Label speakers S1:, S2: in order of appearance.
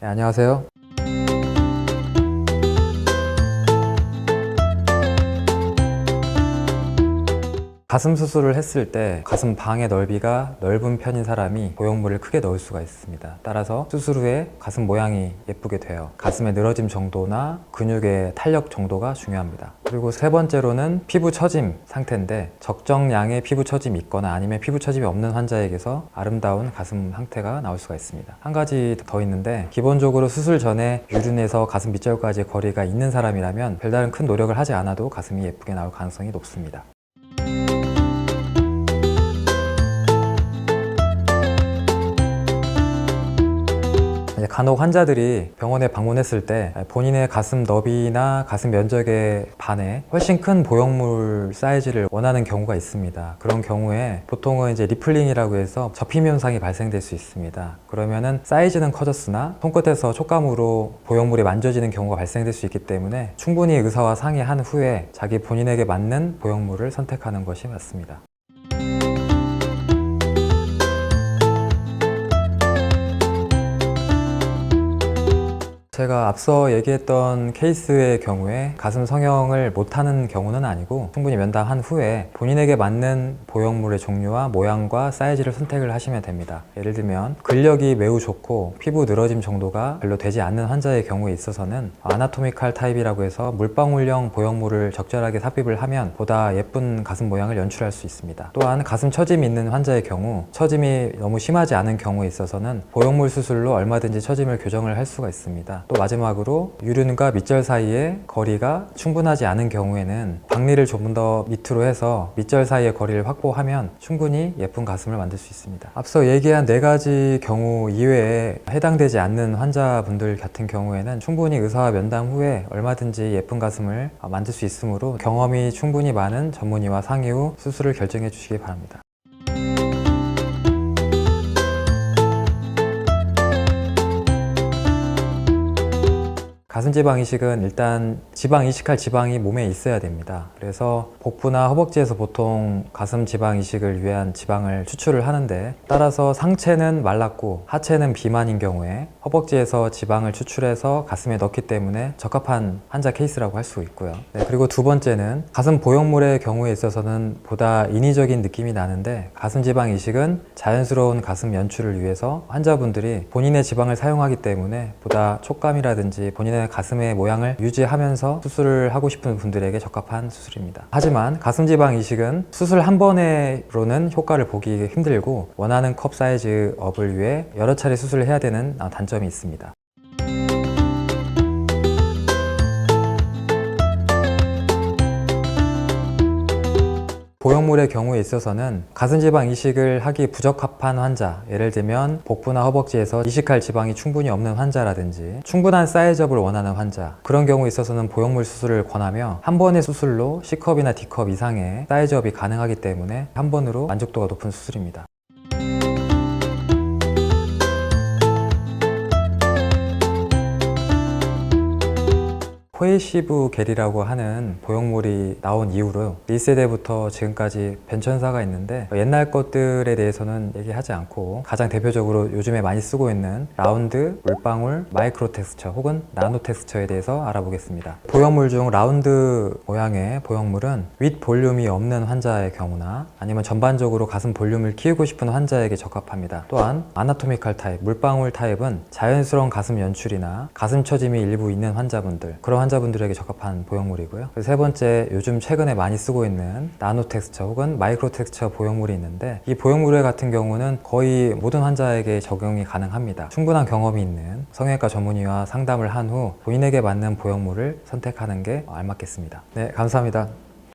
S1: 네, 안녕하세요. 가슴 수술을 했을 때 가슴 방의 넓이가 넓은 편인 사람이 보형물을 크게 넣을 수가 있습니다. 따라서 수술 후에 가슴 모양이 예쁘게 돼요. 가슴의 늘어짐 정도나 근육의 탄력 정도가 중요합니다. 그리고 세 번째로는 피부 처짐 상태인데, 적정량의 피부 처짐이 있거나 아니면 피부 처짐이 없는 환자에게서 아름다운 가슴 상태가 나올 수가 있습니다. 한 가지 더 있는데, 기본적으로 수술 전에 유륜에서 가슴 밑절까지 거리가 있는 사람이라면 별다른 큰 노력을 하지 않아도 가슴이 예쁘게 나올 가능성이 높습니다. 간혹 환자들이 병원에 방문했을 때 본인의 가슴 너비나 가슴 면적에 반해 훨씬 큰 보형물 사이즈를 원하는 경우가 있습니다. 그런 경우에 보통은 이제 리플링이라고 해서 접힘 현상이 발생될 수 있습니다. 그러면은 사이즈는 커졌으나 손끝에서 촉감으로 보형물이 만져지는 경우가 발생될 수 있기 때문에 충분히 의사와 상의한 후에 자기 본인에게 맞는 보형물을 선택하는 것이 맞습니다. 제가 앞서 얘기했던 케이스의 경우에 가슴 성형을 못하는 경우는 아니고, 충분히 면담한 후에 본인에게 맞는 보형물의 종류와 모양과 사이즈를 선택을 하시면 됩니다. 예를 들면 근력이 매우 좋고 피부 늘어짐 정도가 별로 되지 않는 환자의 경우에 있어서는 아나토미칼 타입이라고 해서 물방울형 보형물을 적절하게 삽입을 하면 보다 예쁜 가슴 모양을 연출할 수 있습니다. 또한 가슴 처짐이 있는 환자의 경우, 처짐이 너무 심하지 않은 경우에 있어서는 보형물 수술로 얼마든지 처짐을 교정을 할 수가 있습니다. 또 마지막으로 유륜과 밑절 사이의 거리가 충분하지 않은 경우에는 박리를 좀 더 밑으로 해서 밑절 사이의 거리를 확보하면 충분히 예쁜 가슴을 만들 수 있습니다. 앞서 얘기한 4가지 경우 이외에 해당되지 않는 환자분들 같은 경우에는 충분히 의사와 면담 후에 얼마든지 예쁜 가슴을 만들 수 있으므로 경험이 충분히 많은 전문의와 상의 후 수술을 결정해 주시기 바랍니다. 가슴지방 이식은 일단 지방 이식할 지방이 몸에 있어야 됩니다. 그래서 복부나 허벅지에서 보통 가슴 지방 이식을 위한 지방을 추출을 하는데, 따라서 상체는 말랐고 하체는 비만인 경우에 허벅지에서 지방을 추출해서 가슴에 넣기 때문에 적합한 환자 케이스라고 할 수 있고요. 그리고 두 번째는 가슴 보형물의 경우에 있어서는 보다 인위적인 느낌이 나는데, 가슴 지방 이식은 자연스러운 가슴 연출을 위해서 환자분들이 본인의 지방을 사용하기 때문에 보다 촉감이라든지 본인의 가슴의 모양을 유지하면서 수술을 하고 싶은 분들에게 적합한 수술입니다. 하지만 가슴 지방 이식은 수술 한 번으로는 효과를 보기 힘들고, 원하는 컵 사이즈 업을 위해 여러 차례 수술을 해야 되는 단점이 있습니다. 보형물의 경우에 있어서는 가슴 지방 이식을 하기 부적합한 환자, 예를 들면 복부나 허벅지에서 이식할 지방이 충분히 없는 환자라든지 충분한 사이즈업을 원하는 환자, 그런 경우에 있어서는 보형물 수술을 권하며 한 번의 수술로 C컵이나 D컵 이상의 사이즈업이 가능하기 때문에 한 번으로 만족도가 높은 수술입니다. 코에시브 겔이라고 하는 보형물이 나온 이후로 1세대부터 지금까지 변천사가 있는데, 옛날 것들에 대해서는 얘기하지 않고 가장 대표적으로 요즘에 많이 쓰고 있는 라운드, 물방울, 마이크로 텍스처 혹은 나노 텍스처에 대해서 알아보겠습니다. 보형물 중 라운드 모양의 보형물은 윗 볼륨이 없는 환자의 경우나 아니면 전반적으로 가슴 볼륨을 키우고 싶은 환자에게 적합합니다. 또한 아나토미칼 타입, 물방울 타입은 자연스러운 가슴 연출이나 가슴 처짐이 일부 있는 환자분들, 그런 환자분들에게 적합한 보형물이고요. 세 번째, 요즘 최근에 많이 쓰고 있는 나노 텍스처 혹은 마이크로 텍스처 보형물이 있는데, 이 보형물 같은 경우는 거의 모든 환자에게 적용이 가능합니다. 충분한 경험이 있는 성형외과 전문의와 상담을 한 후 본인에게 맞는 보형물을 선택하는 게 알맞겠습니다. 네, 감사합니다.